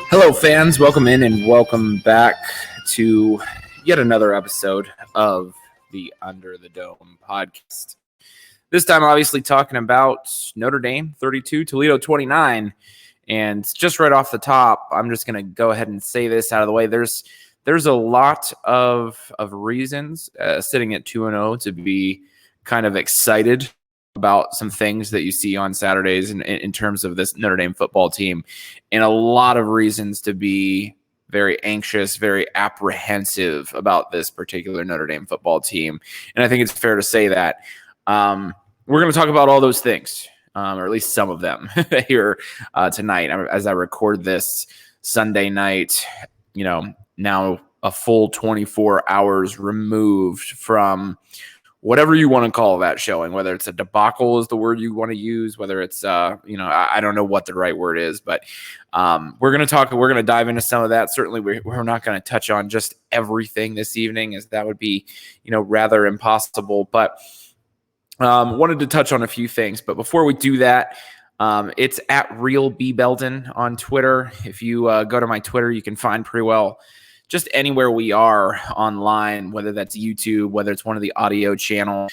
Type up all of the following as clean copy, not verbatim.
Hello, fans. Welcome in and welcome back to yet another episode of the Under the Dome podcast. This time, obviously, talking about Notre Dame 32, Toledo 29. And just right off the top, I'm just going to go ahead and say this out of the way. There's a lot of reasons sitting at 2-0 to be kind of excited about some things that you see on Saturdays in terms of this Notre Dame football team, and a lot of reasons to be very anxious, very apprehensive about this particular Notre Dame football team. And I think it's fair to say that we're going to talk about all those things, or at least some of them here tonight as I record this Sunday night, now a full 24 hours removed from whatever you want to call that showing, whether it's a debacle is the word you want to use, whether it's, I don't know what the right word is, but we're going to dive into some of that. Certainly we're not going to touch on just everything this evening, as that would be, rather impossible, but wanted to touch on a few things. But before we do that, it's at Real B Belden on Twitter. If you go to my Twitter, you can find pretty well just anywhere we are online, whether that's YouTube, whether it's one of the audio channels,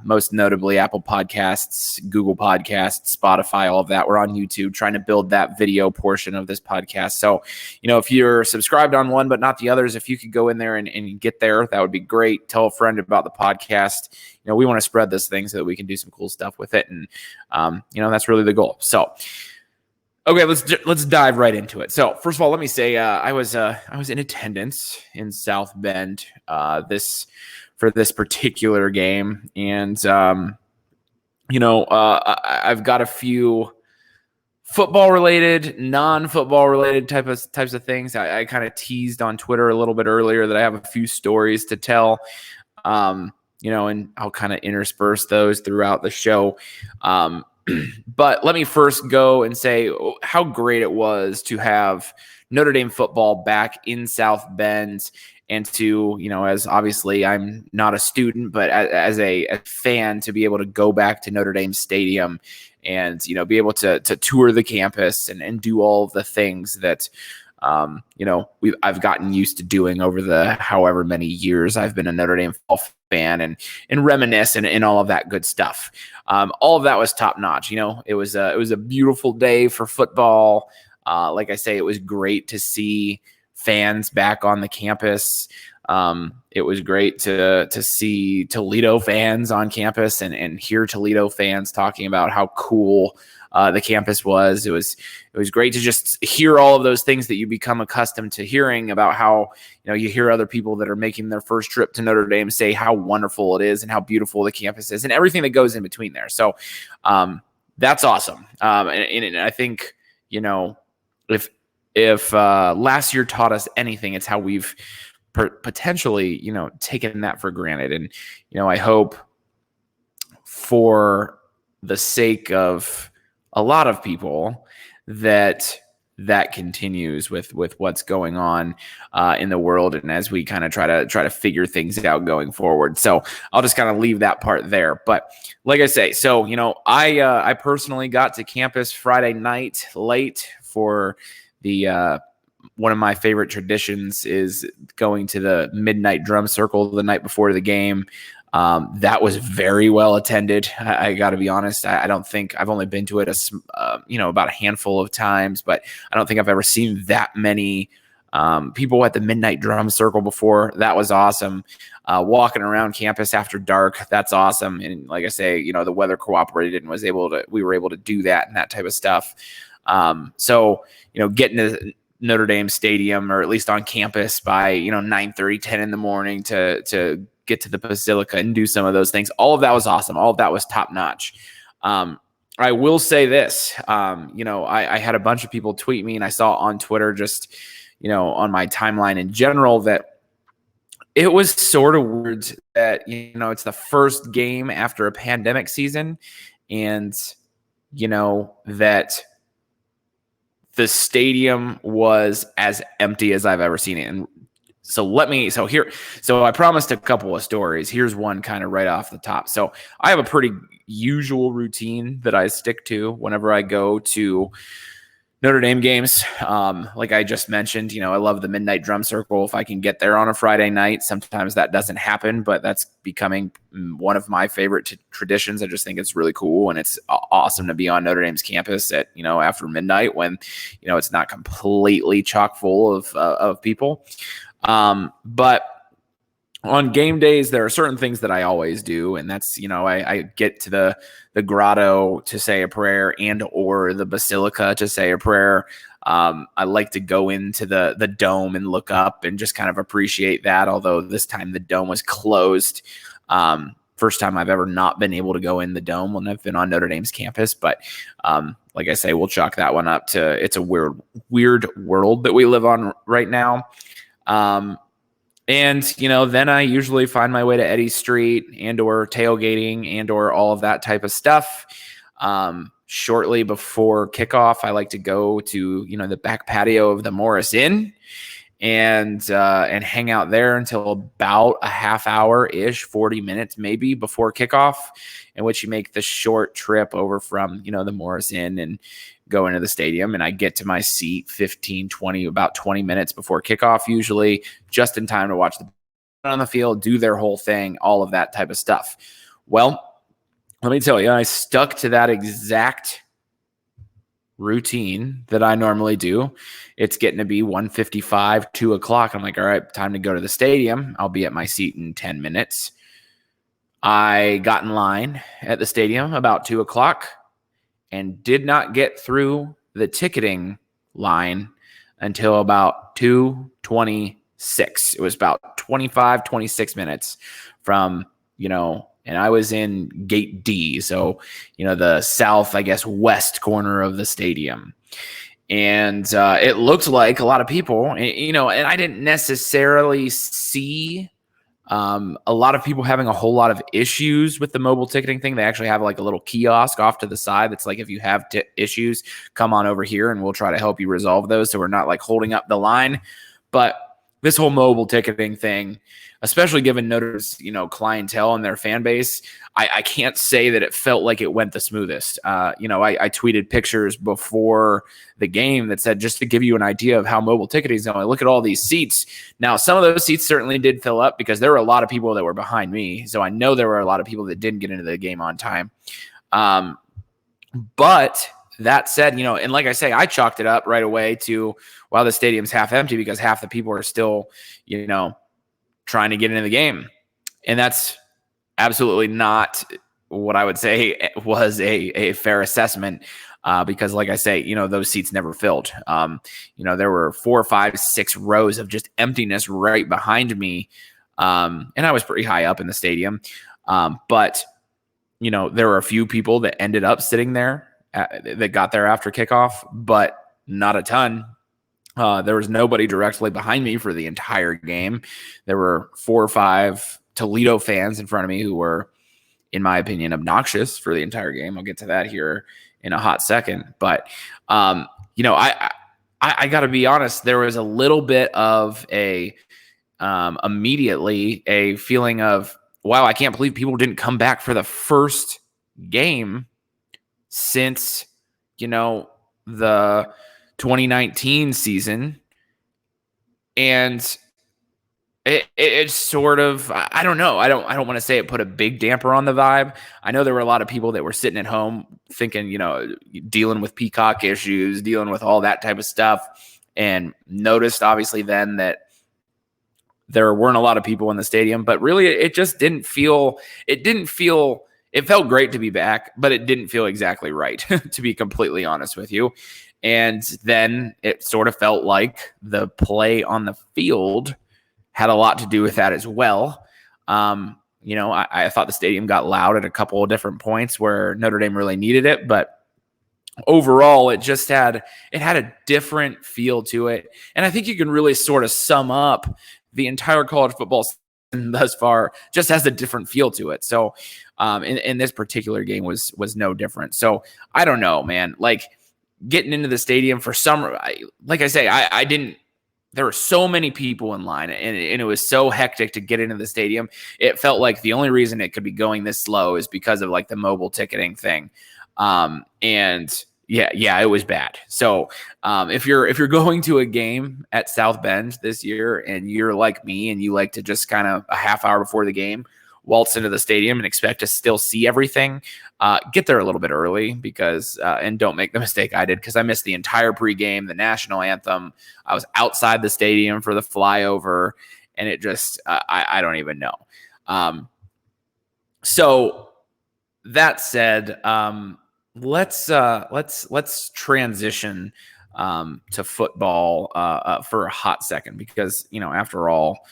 most notably Apple Podcasts, Google Podcasts, Spotify, all of that. We're on YouTube trying to build that video portion of this podcast. So, if you're subscribed on one but not the others, if you could go in there and get there, that would be great. Tell a friend about the podcast. We want to spread this thing so that we can do some cool stuff with it. And, that's really the goal. So, okay, let's dive right into it. So first of all, let me say I was in attendance in South Bend for this particular game, and I've got a few football related, non-football related types of things. I kind of teased on Twitter a little bit earlier that I have a few stories to tell, and I'll kind of intersperse those throughout the show. But let me first go and say how great it was to have Notre Dame football back in South Bend, and to, as obviously I'm not a student, but as a fan, to be able to go back to Notre Dame Stadium and, be able to tour the campus and do all of the things that, I've gotten used to doing over the however many years I've been a Notre Dame football fan, and reminisce and all of that good stuff. All of that was top notch. It was a beautiful day for football. Like I say, it was great to see fans back on the campus. It was great to see Toledo fans on campus and hear Toledo fans talking about how cool the campus was. It was great to just hear all of those things that you become accustomed to hearing about how, you hear other people that are making their first trip to Notre Dame say how wonderful it is and how beautiful the campus is and everything that goes in between there. So that's awesome. And I think, if last year taught us anything, it's how we've potentially, taken that for granted. And, I hope for the sake of a lot of people that continues with what's going on in the world, and as we kind of try to figure things out going forward. So I'll just kind of leave that part there. But like I say, so I personally got to campus Friday night late for the one of my favorite traditions is going to the midnight drum circle the night before the game. That was very well attended. I got to be honest. I don't think I've only been to it about a handful of times, but I don't think I've ever seen that many people at the midnight drum circle before. That was awesome. Walking around campus after dark, that's awesome. And like I say, the weather cooperated and we were able to do that and that type of stuff. So getting to Notre Dame Stadium, or at least on campus by 9:30, 10 in the morning to get to the Basilica and do some of those things. All of that was awesome. All of that was top notch. I will say this, I had a bunch of people tweet me, and I saw on Twitter, just, on my timeline in general, that it was sort of weird that, it's the first game after a pandemic season, and, that the stadium was as empty as I've ever seen it. And so I promised a couple of stories. Here's one kind of right off the top. So I have a pretty usual routine that I stick to whenever I go to Notre Dame games. Like I just mentioned, I love the midnight drum circle. If I can get there on a Friday night, sometimes that doesn't happen, but that's becoming one of my favorite traditions. I just think it's really cool, and it's awesome to be on Notre Dame's campus at, after midnight when, it's not completely chock full of people. But on game days, there are certain things that I always do, and that's, I get to the grotto to say a prayer and or the basilica to say a prayer. I like to go into the dome and look up and just kind of appreciate that, although this time the dome was closed. First time I've ever not been able to go in the dome when I've been on Notre Dame's campus. But like I say, we'll chalk that one up to it's a weird world that we live on right now. And, then I usually find my way to Eddy Street and or tailgating and or all of that type of stuff. Shortly before kickoff, I like to go to, the back patio of the Morris Inn and hang out there until about a half hour-ish, 40 minutes maybe before kickoff, in which you make the short trip over from, the Morris Inn and go into the stadium, and I get to my seat about 20 minutes before kickoff, usually just in time to watch the on the field, do their whole thing, all of that type of stuff. Well, let me tell you, I stuck to that exact routine that I normally do. It's getting to be 1:55, 2 o'clock. I'm like, all right, time to go to the stadium. I'll be at my seat in 10 minutes. I got in line at the stadium about 2 o'clock and did not get through the ticketing line until about 2:26. It was about 26 minutes from, and I was in gate D. So, the south, I guess, west corner of the stadium. And it looked like a lot of people, and I didn't necessarily see a lot of people having a whole lot of issues with the mobile ticketing thing. They actually have like a little kiosk off to the side that's like, if you have issues, come on over here and we'll try to help you resolve those, so we're not like holding up the line. But this whole mobile ticketing thing, especially given Notre Dame's, clientele and their fan base, I can't say that it felt like it went the smoothest. I tweeted pictures before the game that said, just to give you an idea of how mobile ticketing is going, look at all these seats. Now, some of those seats certainly did fill up because there were a lot of people that were behind me. So I know there were a lot of people that didn't get into the game on time. But that said, and like I say, I chalked it up right away to, wow, the stadium's half empty because half the people are still, trying to get into the game. And that's absolutely not what I would say was a fair assessment, because like I say, those seats never filled. There were 4, 5, 6 rows of just emptiness right behind me. And I was pretty high up in the stadium. But there were a few people that ended up sitting there that got there after kickoff, but not a ton. There was nobody directly behind me for the entire game. There were 4 or 5 Toledo fans in front of me who were, in my opinion, obnoxious for the entire game. I'll get to that here in a hot second. But, I got to be honest, there was a little bit of immediately a feeling of, wow, I can't believe people didn't come back for the first game since, the 2019 season. And it's sort of, I don't know. I don't want to say it put a big damper on the vibe. I know there were a lot of people that were sitting at home thinking, dealing with Peacock issues, dealing with all that type of stuff, and noticed obviously then that there weren't a lot of people in the stadium. But really, it just didn't feel. It felt great to be back, but it didn't feel exactly right, to be completely honest with you. And then it sort of felt like the play on the field had a lot to do with that as well. I thought the stadium got loud at a couple of different points where Notre Dame really needed it, but overall it had a different feel to it. And I think you can really sort of sum up the entire college football season thus far just has a different feel to it. So in this particular game was no different. So I don't know, man, like getting into the stadium for some, like I say, I didn't, there were so many people in line and it was so hectic to get into the stadium. It felt like the only reason it could be going this slow is because of like the mobile ticketing thing. And yeah, it was bad. So if you're going to a game at South Bend this year and you're like me and you like to just kind of a half hour before the game waltz into the stadium and expect to still see everything, get there a little bit early because and don't make the mistake I did, because I missed the entire pregame, the national anthem. I was outside the stadium for the flyover, and it just I don't even know. So that said, let's transition to football for a hot second, because after all,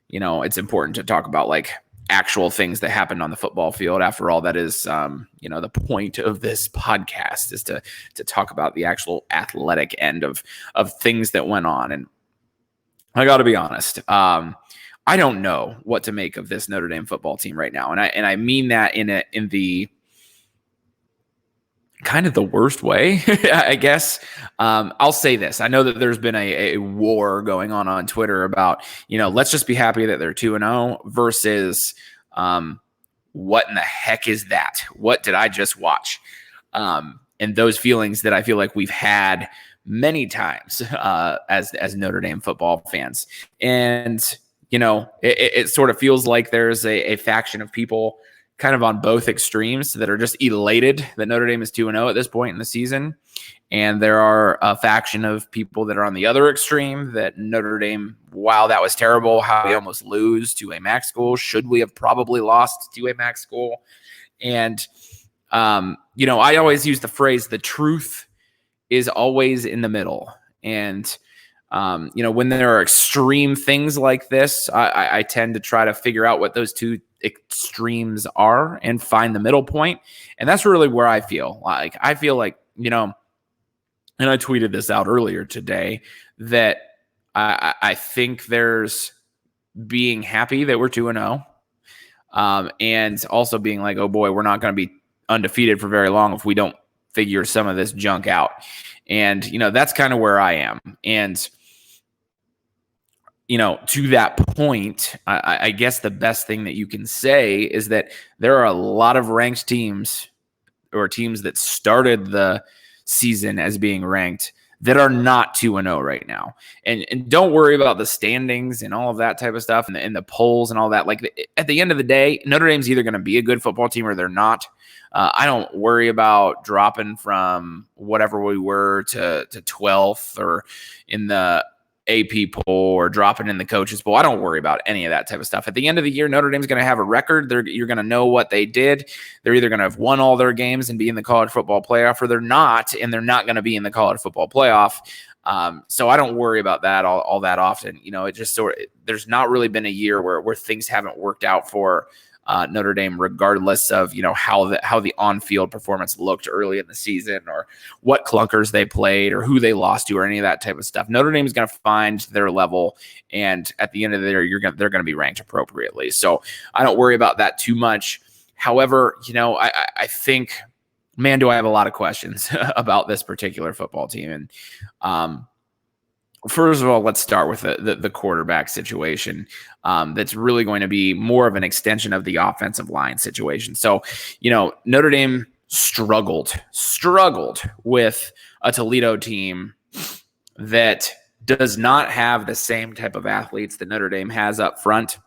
it's important to talk about like actual things that happened on the football field. After all, that is the point of this podcast, is to talk about the actual athletic end of things that went on. And I got to be honest, I don't know what to make of this Notre Dame football team right now, and I mean that in the kind of the worst way, I guess. I'll say this. I know that there's been a war going on Twitter about, let's just be happy that they're 2-0 versus what in the heck is that? What did I just watch? And those feelings that I feel like we've had many times as Notre Dame football fans. And, it sort of feels like there's a faction of people kind of on both extremes that are just elated that Notre Dame is 2-0 at this point in the season. And there are a faction of people that are on the other extreme that Notre Dame, wow, that was terrible. How we almost lose to a MAC school. Should we have probably lost to a MAC school? And, I always use the phrase, the truth is always in the middle. And, when there are extreme things like this, I tend to try to figure out what those two extremes are and find the middle point. And that's really where I feel like, and I tweeted this out earlier today, that I think there's being happy that we're 2-0, and also being like, oh boy, we're not going to be undefeated for very long if we don't figure some of this junk out. And, that's kind of where I am. And, to that point, I guess the best thing that you can say is that there are a lot of ranked teams, or teams that started the season as being ranked, that are not 2-0 right now. And don't worry about the standings and all of that type of stuff and the polls and all that. Like, at the end of the day, Notre Dame's either going to be a good football team or they're not. I don't worry about dropping from whatever we were to 12th or in the AP poll or dropping in the coaches poll. I don't worry about any of that type of stuff. At the end of the year, Notre Dame's going to have a record. You're going to know what they did. They're either going to have won all their games and be in the college football playoff, or they're not, and they're not going to be in the college football playoff. So I don't worry about that all that often. It just there's not really been a year where things haven't worked out for Notre Dame, regardless of how the on-field performance looked early in the season, or what clunkers they played, or who they lost to, or any of that type of stuff. Notre Dame is going to find their level, and at the end of the year, they're going to be ranked appropriately. So I don't worry about that too much. However, I think, man, do I have a lot of questions about this particular football team. And first of all, let's start with the quarterback situation. That's really going to be more of an extension of the offensive line situation. So, Notre Dame struggled with a Toledo team that does not have the same type of athletes that Notre Dame has up front.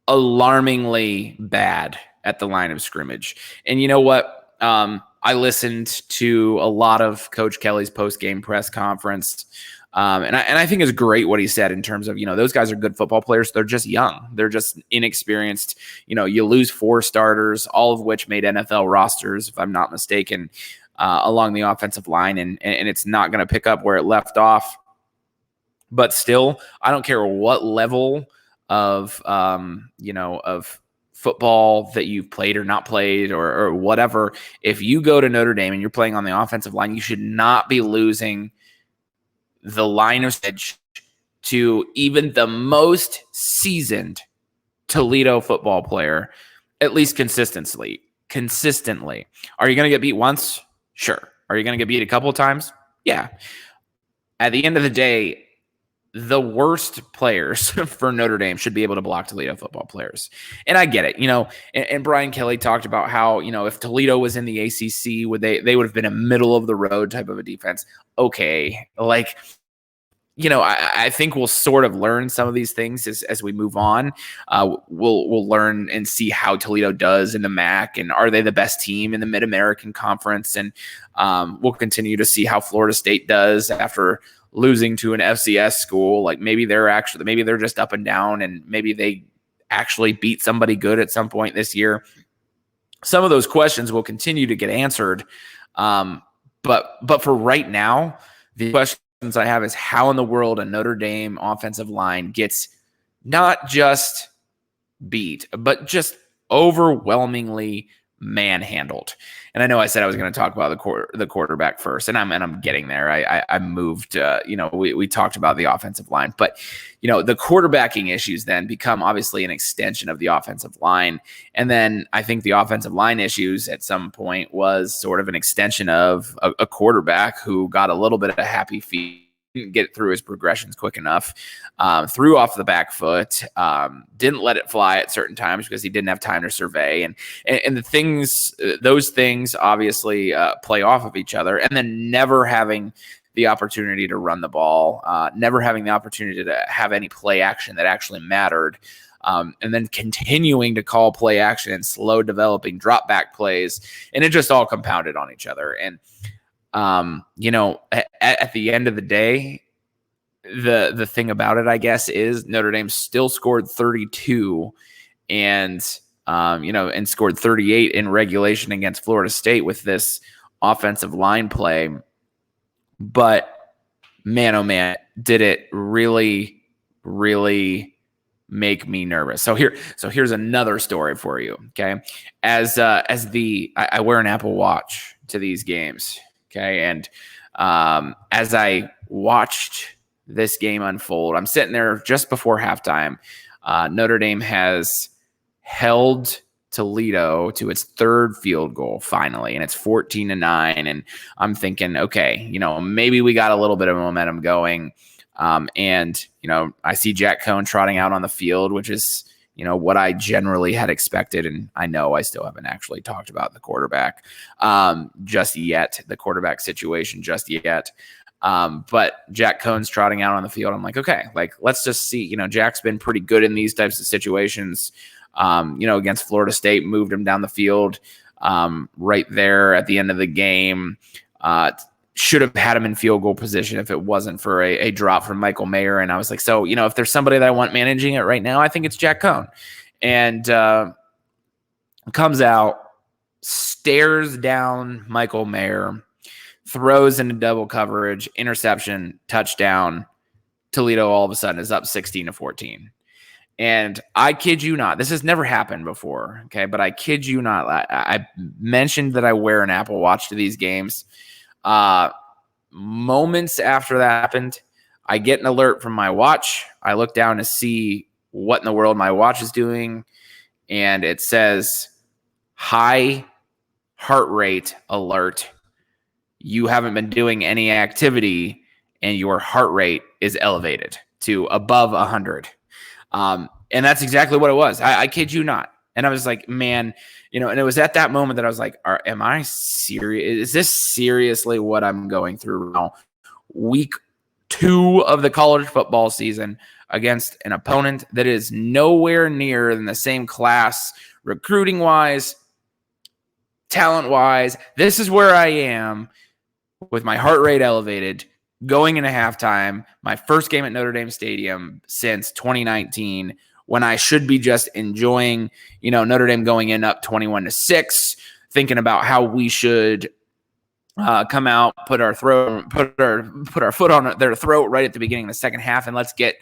Alarmingly bad at the line of scrimmage. And you know what? I listened to a lot of Coach Kelly's post-game press conference, and I think it's great what he said in terms of, those guys are good football players. They're just young. They're just inexperienced. You lose 4 starters, all of which made NFL rosters, if I'm not mistaken, along the offensive line, and it's not going to pick up where it left off. But still, I don't care what level of of football that you've played or not played or whatever. If you go to Notre Dame and you're playing on the offensive line, you should not be losing the line of edge to even the most seasoned Toledo football player, at least consistently. Are you going to get beat once? Sure. Are you going to get beat a couple of times? Yeah. At the end of the day, the worst players for Notre Dame should be able to block Toledo football players. And I get it, and Brian Kelly talked about how, if Toledo was in the ACC, they would have been a middle of the road type of a defense. Okay. I think we'll sort of learn some of these things as we move on. We'll learn and see how Toledo does in the MAC, and are they the best team in the Mid-American Conference? And we'll continue to see how Florida State does after losing to an FCS school. Like maybe they're just up and down, and maybe they actually beat somebody good at some point this year. Some of those questions will continue to get answered. But for right now, the question I have is how in the world a Notre Dame offensive line gets not just beat, but just overwhelmingly manhandled. And I know I said I was going to talk about the quarterback first, and I'm getting there. I moved. We talked about the offensive line, but the quarterbacking issues then become obviously an extension of the offensive line, and then I think the offensive line issues at some point was sort of an extension of a quarterback who got a little bit of a happy feet. Didn't get through his progressions quick enough, threw off the back foot, didn't let it fly at certain times because he didn't have time to survey. And those things obviously play off of each other. And then never having the opportunity to run the ball, never having the opportunity to have any play action that actually mattered. And then continuing to call play action and slow developing drop back plays. And it just all compounded on each other. And at the end of the day, the thing about it, I guess, is Notre Dame still scored 32 and scored 38 in regulation against Florida State with this offensive line play. But man, oh man, did it really, really make me nervous. So here's another story for you. Okay. I wear an Apple Watch to these games. Okay. And as I watched this game unfold, I'm sitting there just before halftime. Notre Dame has held Toledo to its third field goal finally, and it's 14-9. And I'm thinking, okay, maybe we got a little bit of momentum going. And I see Jack Cohn trotting out on the field, which is, what I generally had expected. And I know I still haven't actually talked about the quarterback just yet, the quarterback situation just yet. But Jack Cohn's trotting out on the field. I'm like, okay, let's just see, Jack's been pretty good in these types of situations. Against Florida State, moved him down the field right there at the end of the game. Should have had him in field goal position if it wasn't for a drop from Michael Mayer. And I was like, so, if there's somebody that I want managing it right now, I think it's Jack Cohn. And comes out, stares down Michael Mayer, throws into double coverage, interception, touchdown. Toledo all of a sudden is up 16-14. And I kid you not, this has never happened before. Okay. But I kid you not. I mentioned that I wear an Apple Watch to these games. Moments after that happened, I get an alert from my watch. I look down to see what in the world my watch is doing. And it says high heart rate alert. You haven't been doing any activity and your heart rate is elevated to above 100. And that's exactly what it was. I kid you not. And I was like, man, and it was at that moment that I was like, am I serious? Is this seriously what I'm going through now? Week 2 of the college football season against an opponent that is nowhere near in the same class, recruiting wise, talent wise. This is where I am with my heart rate elevated going into halftime, my first game at Notre Dame Stadium since 2019, when I should be just enjoying, Notre Dame going in up 21-6, thinking about how we should come out, put our foot on their throat right at the beginning of the second half, and let's get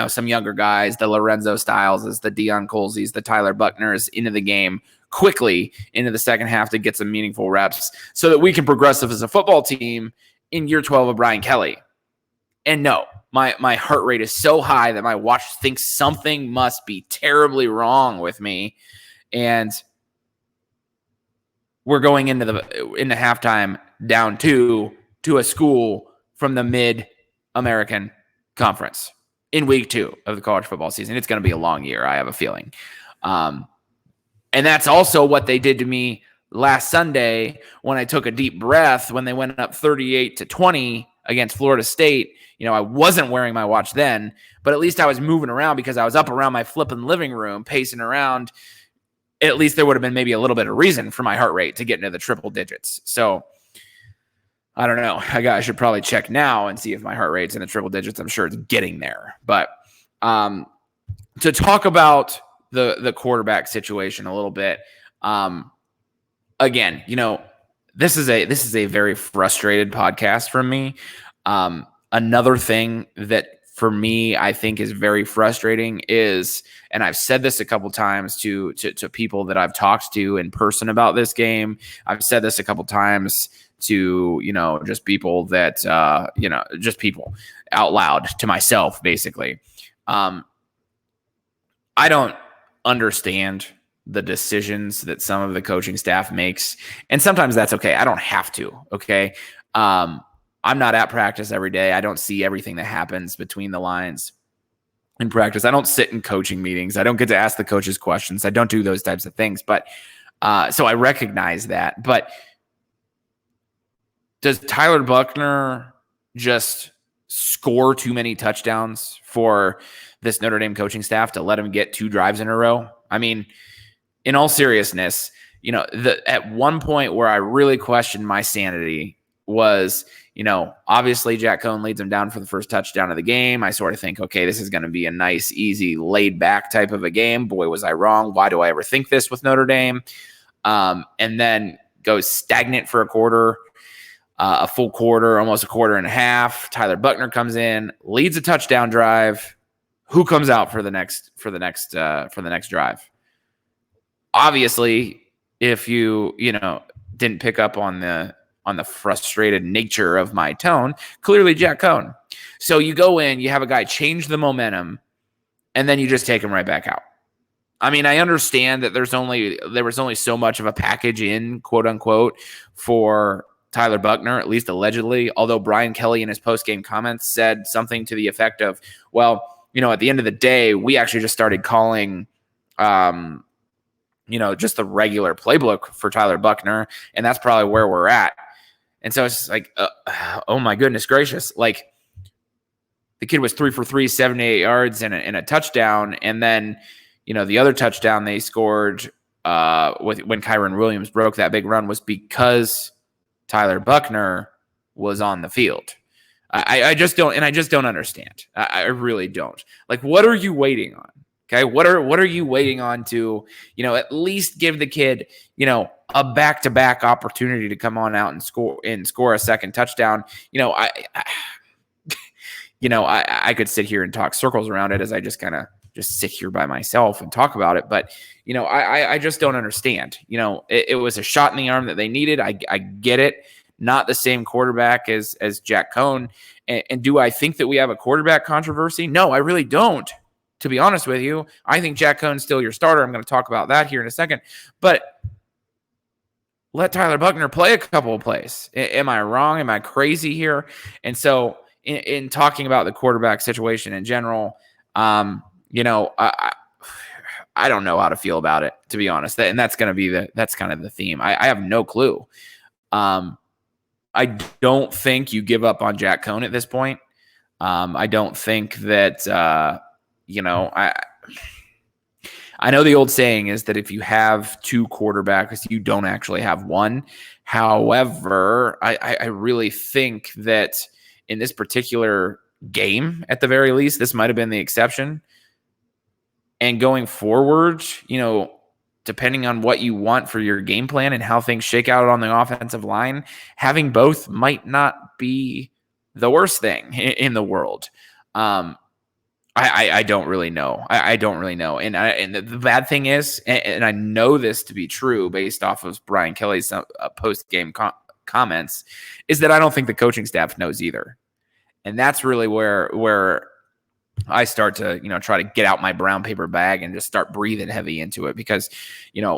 some younger guys, the Lorenzo Styles, the Deion Colesys, the Tyler Buckners into the game quickly into the second half to get some meaningful reps, so that we can progress as a football team in year 12 of Brian Kelly. And no, my heart rate is so high that my watch thinks something must be terribly wrong with me, and we're going into halftime down to a school from the Mid-American Conference in week 2 of the college football season. It's going to be a long year, I have a feeling. And that's also what they did to me last Sunday when I took a deep breath when they went up 38-20 against Florida State. I wasn't wearing my watch then, but at least I was moving around because I was up around my flipping living room, pacing around. At least there would have been maybe a little bit of reason for my heart rate to get into the triple digits. So I don't know. I should probably check now and see if my heart rate's in the triple digits. I'm sure it's getting there. But to talk about the quarterback situation a little bit, again, this is a very frustrated podcast from me. Another thing that for me, I think is very frustrating is, and I've said this a couple times to people that I've talked to in person about this game. I've said this a couple times to, just people that, just people out loud to myself, basically. I don't understand the decisions that some of the coaching staff makes. And sometimes that's okay. I don't have to. Okay. I'm not at practice every day. I don't see everything that happens between the lines in practice. I don't sit in coaching meetings. I don't get to ask the coaches questions. I don't do those types of things. But so I recognize that. But does Tyler Buckner just score too many touchdowns for this Notre Dame coaching staff to let him get 2 drives in a row? I mean, in all seriousness, at one point where I really questioned my sanity was, obviously Jack Cohn leads him down for the first touchdown of the game. I sort of think, okay, this is going to be a nice, easy, laid back type of a game. Boy, was I wrong. Why do I ever think this with Notre Dame? And then goes stagnant for a quarter, a full quarter, almost a quarter and a half. Tyler Buckner comes in, leads a touchdown drive. Who comes out for the next drive? Obviously, if you didn't pick up on the frustrated nature of my tone, clearly Jack Cohn. So you go in, you have a guy change the momentum, and then you just take him right back out. I mean, I understand that there was only so much of a package in, quote unquote, for Tyler Buckner, at least allegedly, although Brian Kelly in his post-game comments said something to the effect of, well, at the end of the day, we actually just started calling just the regular playbook for Tyler Buckner, and that's probably where we're at. And so it's like, oh my goodness gracious. Like, the kid was 3 for 3, 78 yards and a touchdown. And then, the other touchdown they scored when Kyron Williams broke that big run was because Tyler Buckner was on the field. I just don't understand. I really don't. Like, what are you waiting on? Okay, what are you waiting on to, at least give the kid, a back-to-back opportunity to come on out and score a second touchdown? I could sit here and talk circles around it as I just kind of sit here by myself and talk about it. But, I just don't understand. It was a shot in the arm that they needed. I get it. Not the same quarterback as Jack Cohn. And do I think that we have a quarterback controversy? No, I really don't. To be honest with you, I think Jack Cohn's still your starter. I'm going to talk about that here in a second. But let Tyler Buckner play a couple of plays. Am I wrong? Am I crazy here? And so in talking about the quarterback situation in general, I don't know how to feel about it, to be honest. And that's going to be that's kind of the theme. I have no clue. I don't think you give up on Jack Cohn at this point. I don't think that, I know the old saying is that if you have 2 quarterbacks, you don't actually have one. However, I really think that in this particular game, at the very least, this might have been the exception. And going forward, depending on what you want for your game plan and how things shake out on the offensive line, having both might not be the worst thing in the world. I don't really know. I don't really know. And the bad thing is, and I know this to be true based off of Brian Kelly's post-game comments, is that I don't think the coaching staff knows either. And that's really where I start to, try to get out my brown paper bag and just start breathing heavy into it because,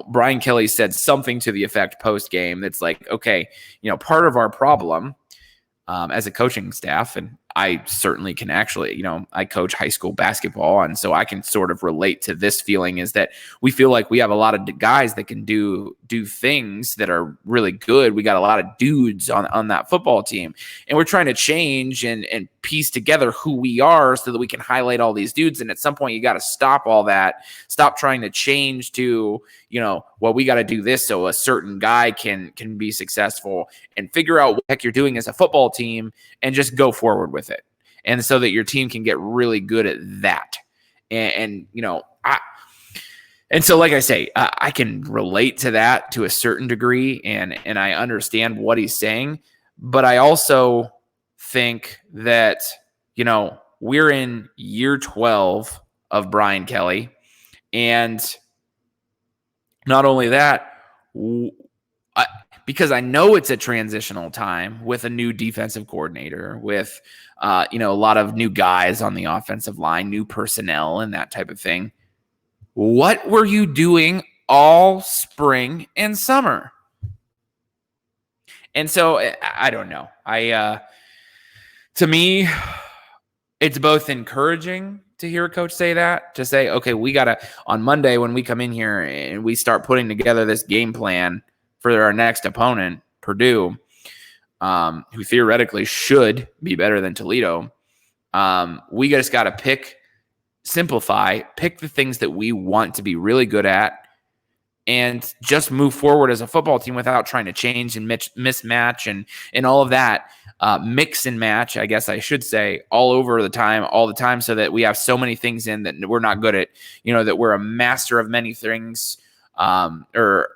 Brian Kelly said something to the effect post game that's like, okay, part of our problem as a coaching staff, and I certainly can actually, I coach high school basketball, and so I can sort of relate to this feeling is that we feel like we have a lot of guys that can do things that are really good. We got a lot of dudes on that football team, and we're trying to change and piece together who we are so that we can highlight all these dudes. And at some point, you got to stop all that, stop trying to change to, well, we got to do this so a certain guy can be successful, and figure out what the heck you're doing as a football team and just go forward with it. And so that your team can get really good at that. And so, like I say, I can relate to that to a certain degree, and I understand what he's saying. But I also think that, we're in year 12 of Brian Kelly. And not only that, because I know it's a transitional time with a new defensive coordinator, with, a lot of new guys on the offensive line, new personnel and that type of thing. What were you doing all spring and summer? And so I don't know. To me, it's both encouraging to hear a coach say that, to say, okay, we got to, on Monday when we come in here and we start putting together this game plan for our next opponent, Purdue, who theoretically should be better than Toledo, we just got to simplify, pick the things that we want to be really good at, and just move forward as a football team without trying to change and mismatch and all of that. Mix and match, I guess I should say, all the time, so that we have so many things in that we're not good at, that we're a master of many things, or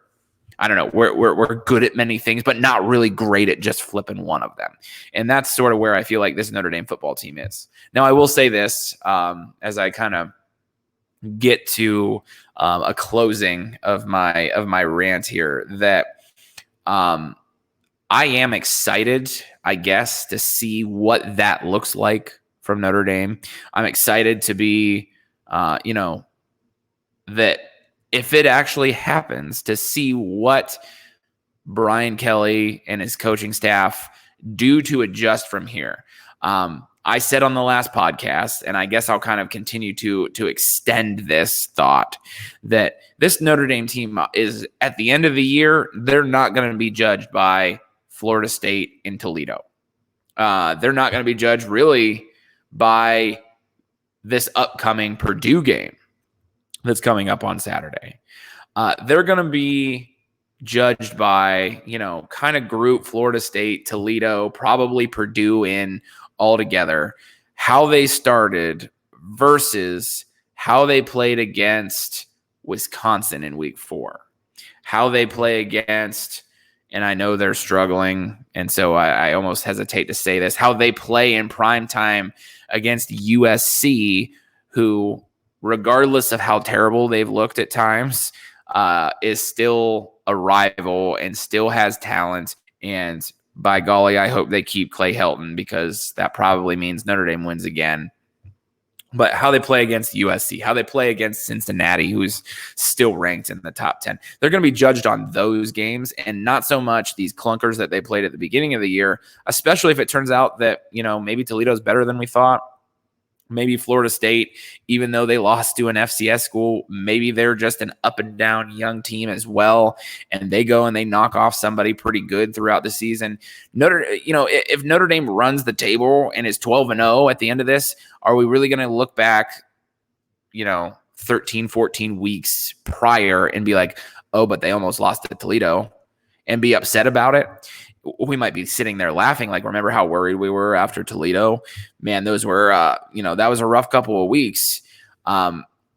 I don't know, we're good at many things, but not really great at just flipping one of them. And that's sort of where I feel like this Notre Dame football team is. Now, I will say this, as I kind of get to a closing of my rant here, that I am excited, I guess, to see what that looks like from Notre Dame. I'm excited to be, that if it actually happens, to see what Brian Kelly and his coaching staff do to adjust from here. I said on the last podcast, and I guess I'll kind of continue to extend this thought, that this Notre Dame team is, at the end of the year, they're not going to be judged by Florida State and Toledo. They're not going to be judged really by this upcoming Purdue game that's coming up on Saturday. They're going to be judged by, kind of group Florida State, Toledo, probably Purdue in all together, how they started versus how they played against Wisconsin in week 4, how they play against, and I know they're struggling, and so I almost hesitate to say this, how they play in primetime against USC, who, regardless of how terrible they've looked at times, is still a rival and still has talent. And by golly, I hope they keep Clay Helton, because that probably means Notre Dame wins again. But how they play against USC, how they play against Cincinnati, who's still ranked in the top 10. They're going to be judged on those games and not so much these clunkers that they played at the beginning of the year, especially if it turns out that, maybe Toledo's better than we thought. Maybe Florida State, even though they lost to an FCS school, maybe they're just an up and down young team as well, and they go and they knock off somebody pretty good throughout the season. If Notre Dame runs the table and is 12-0 at the end of this, are we really going to look back, 13, 14 weeks prior and be like, oh, but they almost lost to Toledo, and be upset about it? We might be sitting there laughing, like, remember how worried we were after Toledo? Man, those were, that was a rough couple of weeks.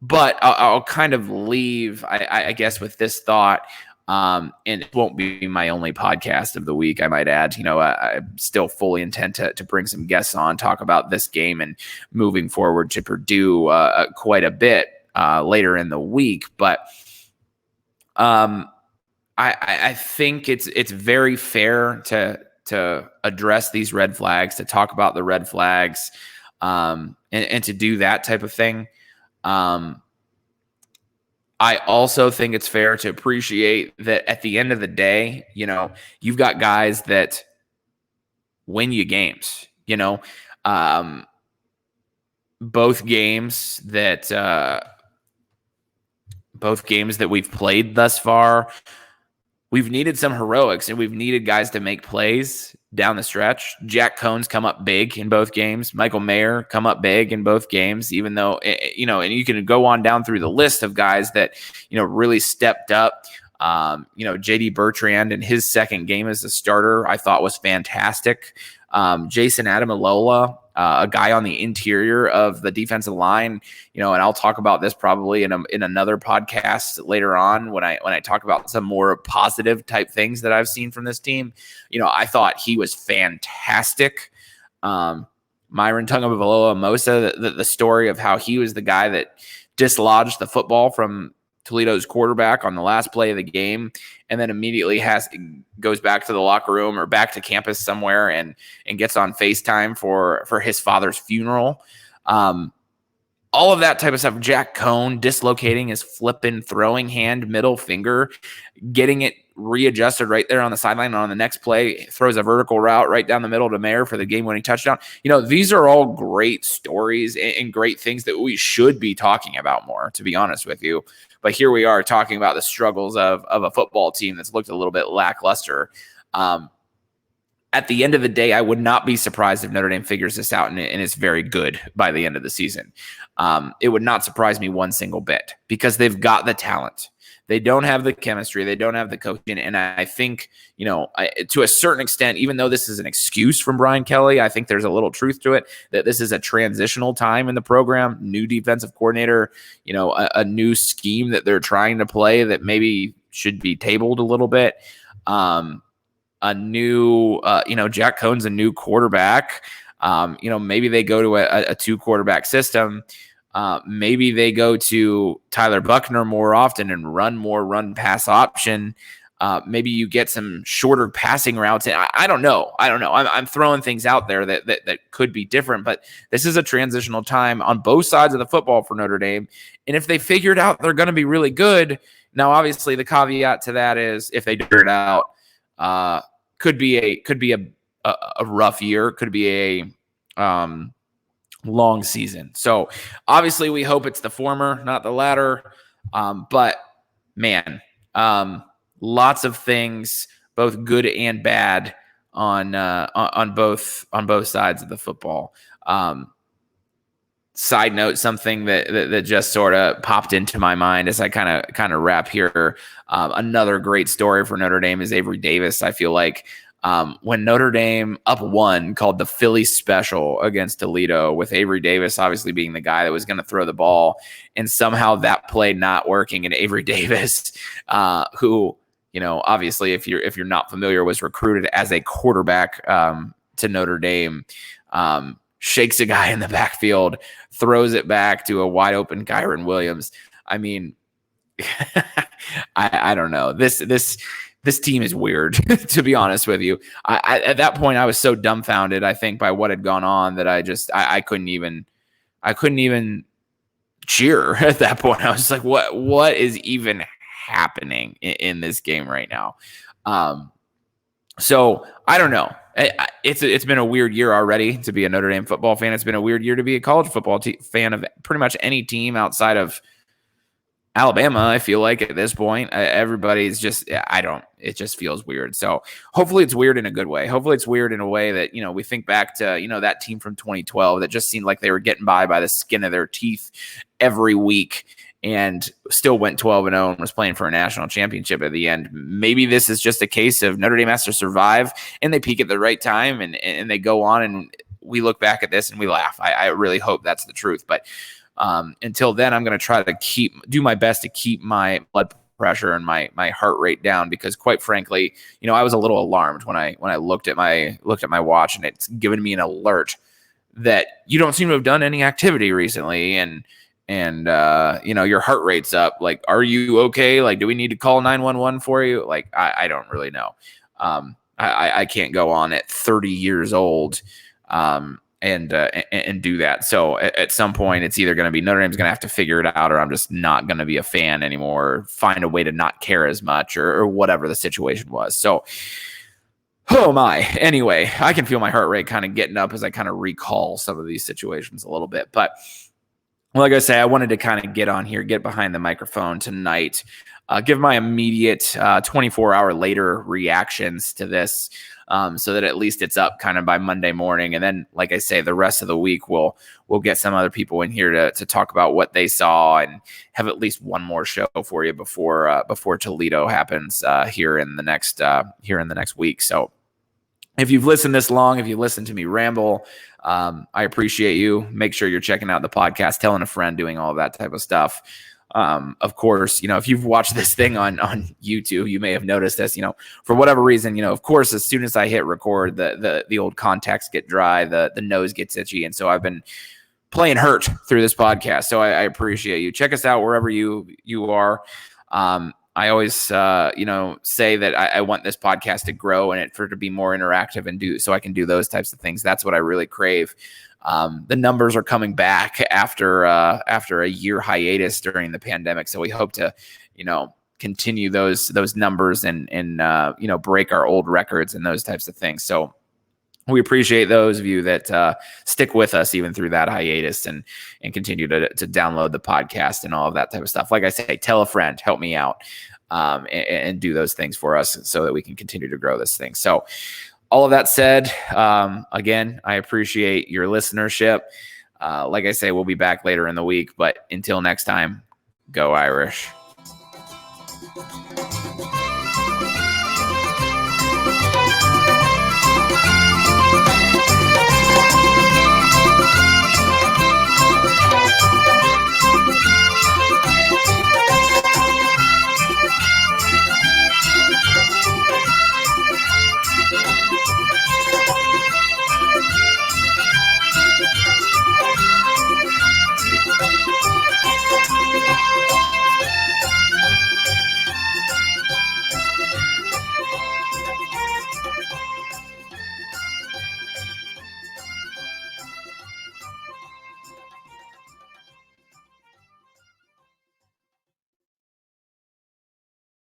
But I'll kind of leave, I guess, with this thought. And it won't be my only podcast of the week, I might add. I still fully intend to bring some guests on, talk about this game and moving forward to Purdue quite a bit later in the week. But I think it's very fair to address these red flags, to talk about the red flags, and to do that type of thing. I also think it's fair to appreciate that at the end of the day, you've got guys that win you games, both games that we've played thus far, we've needed some heroics and we've needed guys to make plays down the stretch. Jack Cohn's come up big in both games. Michael Mayer come up big in both games, even though, and you can go on down through the list of guys that, really stepped up. JD Bertrand in his second game as a starter, I thought was fantastic. Jason Adamalola, a guy on the interior of the defensive line, and I'll talk about this probably in another podcast later on when I talk about some more positive type things that I've seen from this team. I thought he was fantastic. Myron Tagovailoa-Amosa, the story of how he was the guy that dislodged the football from Toledo's quarterback on the last play of the game, and then immediately goes back to the locker room or back to campus somewhere and gets on FaceTime for his father's funeral. All of that type of stuff. Jack Cohn dislocating his flipping throwing hand, middle finger, getting it readjusted right there on the sideline. And on the next play, throws a vertical route right down the middle to Mayer for the game-winning touchdown. These are all great stories and great things that we should be talking about more, to be honest with you. But here we are talking about the struggles of a football team that's looked a little bit lackluster. At the end of the day, I would not be surprised if Notre Dame figures this out and is very good by the end of the season. It would not surprise me one single bit because they've got the talent. They don't have the chemistry. They don't have the coaching. And I think, to a certain extent, even though this is an excuse from Brian Kelly, I think there's a little truth to it, that this is a transitional time in the program, new defensive coordinator, a new scheme that they're trying to play that maybe should be tabled a little bit. A new, Jack Cohn's a new quarterback. Maybe they go to a two quarterback system. Maybe they go to Tyler Buckner more often and run pass option. Maybe you get some shorter passing routes. I don't know. I'm throwing things out there that could be different, but this is a transitional time on both sides of the football for Notre Dame. And if they figure it out, they're going to be really good. Now, obviously the caveat to that is if they figure it out, could be a rough year, could be a long season. So obviously we hope it's the former, not the latter. But man, lots of things, both good and bad on both sides of the football. Side note, something that just sort of popped into my mind as I kind of wrap here. Another great story for Notre Dame is Avery Davis. I feel like when Notre Dame up one, called the Philly Special against Toledo, with Avery Davis obviously being the guy that was going to throw the ball, and somehow that play not working, and Avery Davis, who obviously if you're not familiar, was recruited as a quarterback to Notre Dame. Shakes a guy in the backfield, throws it back to a wide open Kyron Williams. I mean, I don't know. This team is weird, to be honest with you. At that point, I was so dumbfounded, I think, by what had gone on that I couldn't even cheer at that point. I was like, what is even happening in this game right now? So I don't know. It's been a weird year already to be a Notre Dame football fan. It's been a weird year to be a college football fan of pretty much any team outside of Alabama. I feel like at this point, everybody's just, it just feels weird. So hopefully it's weird in a good way. Hopefully it's weird in a way that, we think back to, that team from 2012 that just seemed like they were getting by the skin of their teeth every week and still went 12-0 and was playing for a national championship at the end. Maybe this is just a case of Notre Dame has to survive and they peak at the right time and they go on and we look back at this and we laugh. I really hope that's the truth. But Until then, I'm going to try to do my best to keep my blood pressure and my heart rate down, because quite frankly, I was a little alarmed when I looked at my watch, and it's given me an alert that you don't seem to have done any activity recently, and your heart rate's up. Like, are you okay? Like, do we need to call 911 for you? Like, I don't really know. I can't go on at 30 years old and do that. So at some point, it's either going to be Notre Dame's going to have to figure it out, or I'm just not going to be a fan anymore, or find a way to not care as much, or whatever the situation was. So, oh my. Anyway, I can feel my heart rate kind of getting up as I kind of recall some of these situations a little bit. But like I say, I wanted to kind of get on here, get behind the microphone tonight, give my immediate 24-hour later reactions to this, so that at least it's up kind of by Monday morning. And then, like I say, the rest of the week we'll get some other people in here to talk about what they saw, and have at least one more show for you before Toledo happens here in the next week. So if you've listened this long, if you listened to me ramble, I appreciate you. Make sure you're checking out the podcast, telling a friend, doing all of that type of stuff. Of course, if you've watched this thing on YouTube, you may have noticed this, for whatever reason, of course, as soon as I hit record, the old contacts get dry, the nose gets itchy. And so I've been playing hurt through this podcast. So I appreciate you. Check us out wherever you are. I always, say that I want this podcast to grow and for it to be more interactive, and so I can do those types of things. That's what I really crave. The numbers are coming back after a year hiatus during the pandemic. So we hope to, continue those numbers and break our old records and those types of things. So we appreciate those of you that stick with us even through that hiatus, and continue to download the podcast and all of that type of stuff. Like I say, tell a friend, help me out, and do those things for us so that we can continue to grow this thing. So all of that said, again, I appreciate your listenership. Like I say, we'll be back later in the week, but until next time, go Irish.